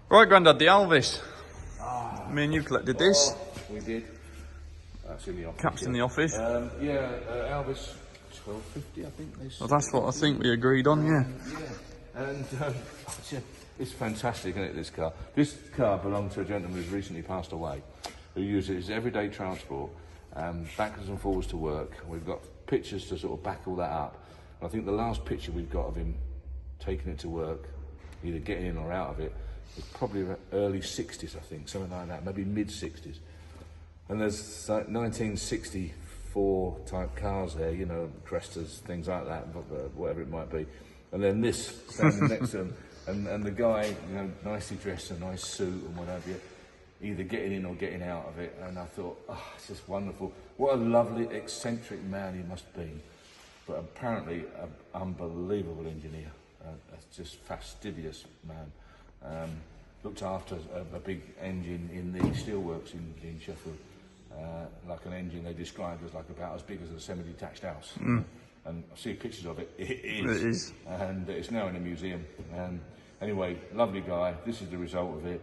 Right, Grandad, the Alvis. Me and you collected this. We did. That's in the office. Caps in the office. Alvis, 12.50, I think. Well, that's what I think we agreed on, yeah. And it's fantastic, isn't it, this car? This car belonged to a gentleman who's recently passed away, who uses it as everyday transport, backwards and forwards to work. We've got pictures to sort of back all that up. I think the last picture we've got of him taking it to work, either getting in or out of it, was probably early 60s, I think, something like that, maybe mid-60s. And there's like 1964 type cars there, you know, Crestas, things like that, whatever it might be. And then this standing next to him, and the guy, you know, nicely dressed, a nice suit and what have you, either getting in or getting out of it. And I thought, oh, it's just wonderful. What a lovely, eccentric man he must be. But apparently an unbelievable engineer, a just fastidious man. Looked after a big engine in the steelworks in Sheffield, like an engine they described as like about as big as a semi-detached house. And I see pictures of it. It is. And it's now in a museum. Anyway, lovely guy. This is the result of it.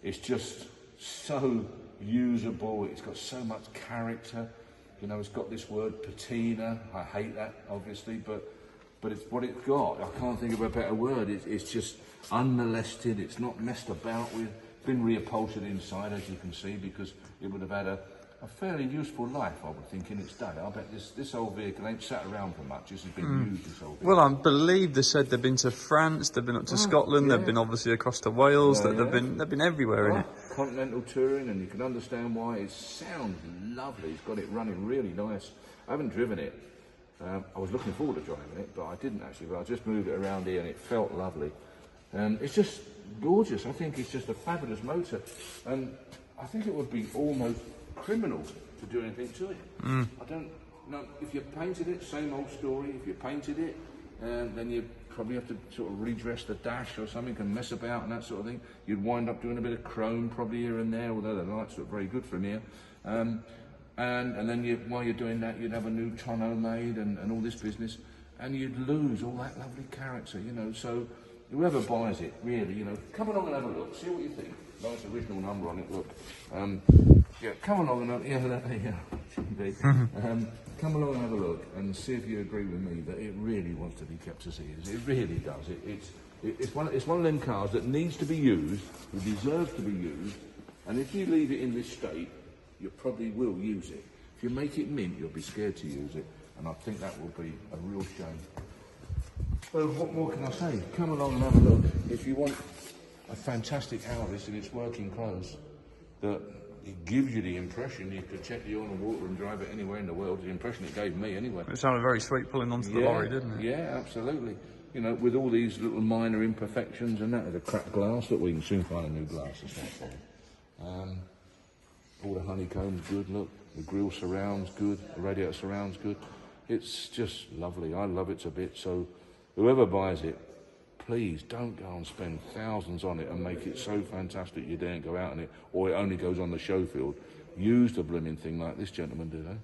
It's just so usable. It's got so much character. You know, it's got this word patina. I hate that, obviously, but it's what it's got. I can't think of a better word. It's just unmolested. It's not messed about with. It's been reupholstered inside, as you can see, because it would have had a fairly useful life, I would think, in its day. I bet this old vehicle ain't sat around for much. This has been used, this old vehicle. Well, I believe they said they've been to France, they've been up to Scotland, they've been obviously across to Wales, they've been everywhere in it. Continental touring, and you can understand why. It sounds lovely. It's got it running really nice. I haven't driven it. I was looking forward to driving it, but I didn't actually. But I just moved it around here and it felt lovely. It's just gorgeous. I think it's just a fabulous motor. And I think it would be almost criminal to do anything to it. I don't know. If you painted it, same old story. If you painted it, then you probably have to sort of redress the dash or something and mess about and that sort of thing. You'd wind up doing a bit of chrome probably here and there, although the lights look very good from here. And then while you're doing that, you'd have a new tonneau made and all this business, and you'd lose all that lovely character, you know. So whoever buys it, really, you know, come along and have a look, see what you think. Nice original number on it, look. Yeah, come along and come along and have a look and see if you agree with me that it really wants to be kept as it is. It really does. It's one of them cars that needs to be used, it deserves to be used, and if you leave it in this state, you probably will use it. If you make it mint, you'll be scared to use it, and I think that will be a real shame. Well, what more can I say? Come along and have a look. If you want a fantastic Alvis in its working clothes, that it gives you the impression you could check the oil and water and drive it anywhere in the world. The impression it gave me, anyway. It sounded very sweet pulling onto the lorry, didn't it? Yeah, absolutely. You know, with all these little minor imperfections and that, there's a cracked glass. Look, we can soon find a new glass. All the honeycomb's good, look. The grille surrounds good, the radiator surrounds good. It's just lovely. I love it a bit. So whoever buys it, please don't go and spend thousands on it and make it so fantastic you daren't go out in it, or it only goes on the show field. Use the blooming thing like this gentleman did, eh?